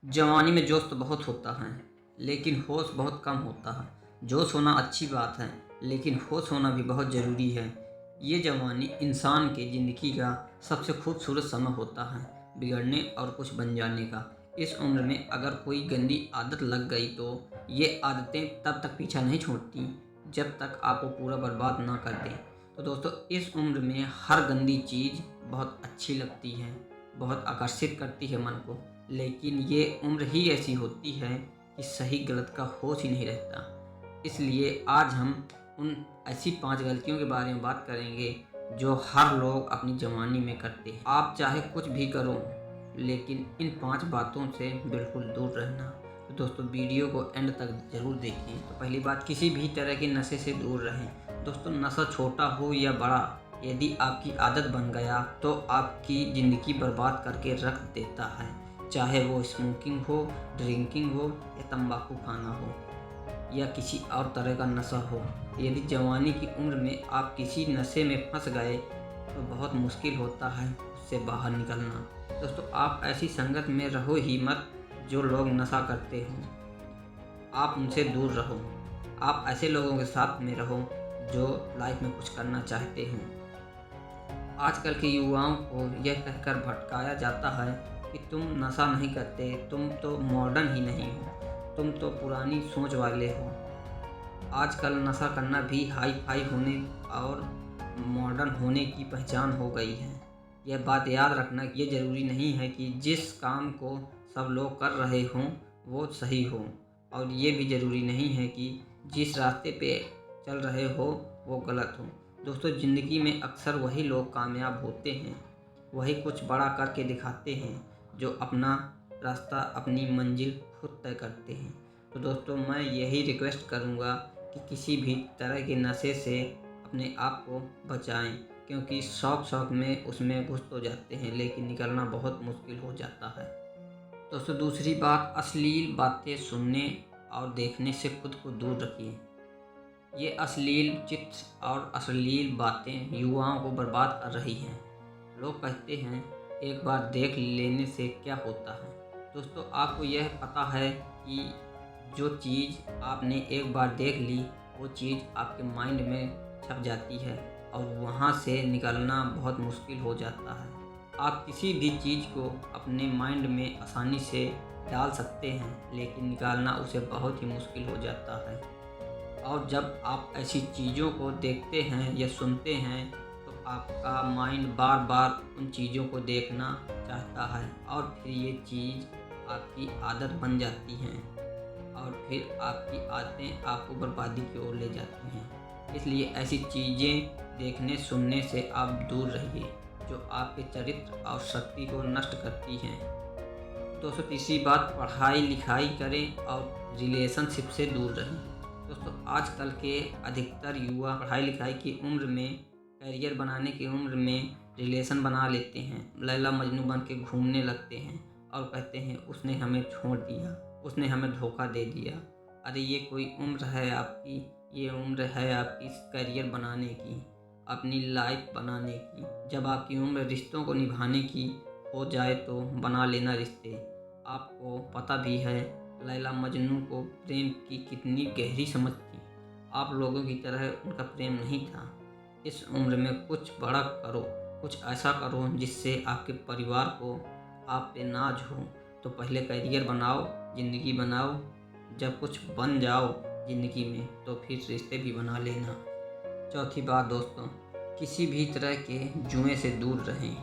जवानी में जोश तो बहुत होता है, लेकिन होश बहुत कम होता है। जोश होना अच्छी बात है, लेकिन होश होना भी बहुत ज़रूरी है। ये जवानी इंसान के ज़िंदगी का सबसे खूबसूरत समय होता है, बिगड़ने और कुछ बन जाने का। इस उम्र में अगर कोई गंदी आदत लग गई तो ये आदतें तब तक पीछा नहीं छोड़ती जब तक आपको पूरा बर्बाद ना कर दें। तो दोस्तों, इस उम्र में हर गंदी चीज़ बहुत अच्छी लगती है, बहुत आकर्षित करती है मन को। लेकिन ये उम्र ही ऐसी होती है कि सही गलत का होश ही नहीं रहता। इसलिए आज हम उन ऐसी 5 गलतियों के बारे में बात करेंगे जो हर लोग अपनी जवानी में करते हैं। आप चाहे कुछ भी करो, लेकिन इन 5 बातों से बिल्कुल दूर रहना। तो दोस्तों, वीडियो को एंड तक ज़रूर देखें। तो पहली बात, किसी भी तरह के नशे से दूर रहें। दोस्तों, नशा छोटा हो या बड़ा, यदि आपकी आदत बन गया तो आपकी ज़िंदगी बर्बाद करके रख देता है। चाहे वो स्मोकिंग हो, ड्रिंकिंग हो या तंबाकू खाना हो या किसी और तरह का नशा हो। यदि जवानी की उम्र में आप किसी नशे में फंस गए तो बहुत मुश्किल होता है उससे बाहर निकलना। दोस्तों, आप ऐसी संगत में रहो ही मत जो लोग नशा करते हों। आप उनसे दूर रहो। आप ऐसे लोगों के साथ में रहो जो लाइफ में कुछ करना चाहते हों। आजकल के युवाओं को यह कहकर भटकाया जाता है कि तुम नशा नहीं करते, तुम तो मॉडर्न ही नहीं हो, तुम तो पुरानी सोच वाले हो। आजकल नशा करना भी हाई फाई होने और मॉडर्न होने की पहचान हो गई है। यह बात याद रखना कि ये ज़रूरी नहीं है कि जिस काम को सब लोग कर रहे हों वो सही हो, और ये भी ज़रूरी नहीं है कि जिस रास्ते पे चल रहे हो वो गलत हो। दोस्तों, ज़िंदगी में अक्सर वही लोग कामयाब होते हैं, वही कुछ बड़ा करके दिखाते हैं जो अपना रास्ता, अपनी मंजिल खुद तय करते हैं। तो दोस्तों, मैं यही रिक्वेस्ट करूँगा कि किसी भी तरह के नशे से अपने आप को बचाएं, क्योंकि शौक में उसमें घुस तो जाते हैं लेकिन निकलना बहुत मुश्किल हो जाता है। दोस्तों, दूसरी बात, अश्लील बातें सुनने और देखने से खुद को दूर रखिए। ये अश्लील चित्र और अश्लील बातें युवाओं को बर्बाद कर रही हैं। लोग कहते हैं एक बार देख लेने से क्या होता है। दोस्तों, आपको यह पता है कि जो चीज़ आपने एक बार देख ली वो चीज़ आपके माइंड में छप जाती है और वहाँ से निकलना बहुत मुश्किल हो जाता है। आप किसी भी चीज़ को अपने माइंड में आसानी से डाल सकते हैं, लेकिन निकालना उसे बहुत ही मुश्किल हो जाता है। और जब आप ऐसी चीज़ों को देखते हैं या सुनते हैं तो आपका माइंड बार बार उन चीज़ों को देखना चाहता है और फिर ये चीज़ आपकी आदत बन जाती हैं और फिर आपकी आदतें आपको बर्बादी की ओर ले जाती हैं। इसलिए ऐसी चीज़ें देखने सुनने से आप दूर रहिए जो आपके चरित्र और शक्ति को नष्ट करती हैं। दोस्तों, तीसरी बात, पढ़ाई लिखाई करें और रिलेशनशिप से दूर रहें। दोस्तों, आजकल के अधिकतर युवा पढ़ाई लिखाई की उम्र में, करियर बनाने की उम्र में रिलेशन बना लेते हैं, लैला मजनू बन के घूमने लगते हैं और कहते हैं उसने हमें छोड़ दिया, उसने हमें धोखा दे दिया। अरे ये कोई उम्र है आपकी, ये उम्र है आपकी करियर बनाने की, अपनी लाइफ बनाने की। जब आपकी उम्र रिश्तों को निभाने की हो जाए तो बना लेना रिश्ते। आपको पता भी है लैला मजनू को प्रेम की कितनी गहरी समझ थी। आप लोगों की तरह उनका प्रेम नहीं था। इस उम्र में कुछ बड़ा करो, कुछ ऐसा करो जिससे आपके परिवार को आप पे नाज हो। तो पहले करियर बनाओ, ज़िंदगी बनाओ। जब कुछ बन जाओ ज़िंदगी में तो फिर रिश्ते भी बना लेना। चौथी बात दोस्तों, किसी भी तरह के जुए से दूर रहें।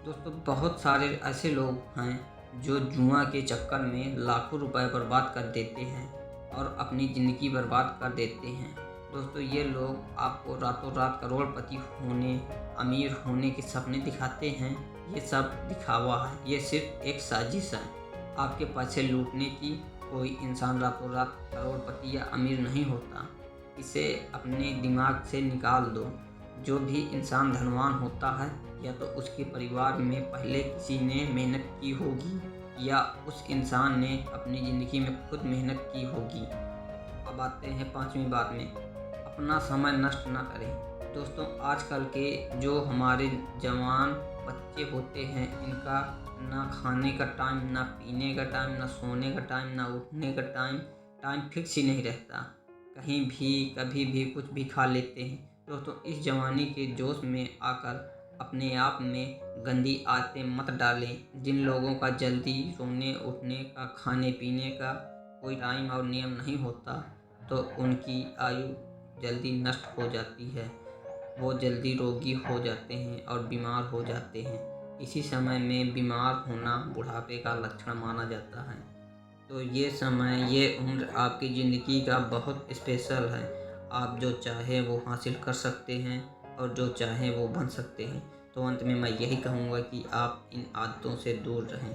दोस्तों, बहुत सारे ऐसे लोग हैं जो जुआ के चक्कर में लाखों रुपए बर्बाद कर देते हैं और अपनी ज़िंदगी बर्बाद कर देते हैं। दोस्तों, ये लोग आपको रातों रात करोड़पति होने, अमीर होने के सपने दिखाते हैं। ये सब दिखावा है, ये सिर्फ एक साजिश है आपके पैसे लूटने की। कोई इंसान रातों रात करोड़पति या अमीर नहीं होता, इसे अपने दिमाग से निकाल दो। जो भी इंसान धनवान होता है या तो उसके परिवार में पहले किसी ने मेहनत की होगी या उस इंसान ने अपनी ज़िंदगी में खुद मेहनत की होगी। अब आते हैं 5वीं बात में, अपना समय नष्ट ना करें। दोस्तों, आजकल के जो हमारे जवान बच्चे होते हैं, इनका ना खाने का टाइम, ना पीने का टाइम, ना सोने का टाइम, ना उठने का टाइम फिक्स ही नहीं रहता। कहीं भी कभी भी कुछ भी खा लेते हैं। दोस्तों, इस जवानी के जोश में आकर अपने आप में गंदी आदतें मत डालें। जिन लोगों का जल्दी सोने उठने का, खाने पीने का कोई टाइम और नियम नहीं होता, तो उनकी आयु जल्दी नष्ट हो जाती है। वो जल्दी रोगी हो जाते हैं और बीमार हो जाते हैं। इसी समय में बीमार होना बुढ़ापे का लक्षण माना जाता है। तो ये समय, ये उम्र आपकी ज़िंदगी का बहुत स्पेशल है। आप जो चाहें वो हासिल कर सकते हैं और जो चाहें वो बन सकते हैं। तो अंत में मैं यही कहूँगा कि आप इन आदतों से दूर रहें।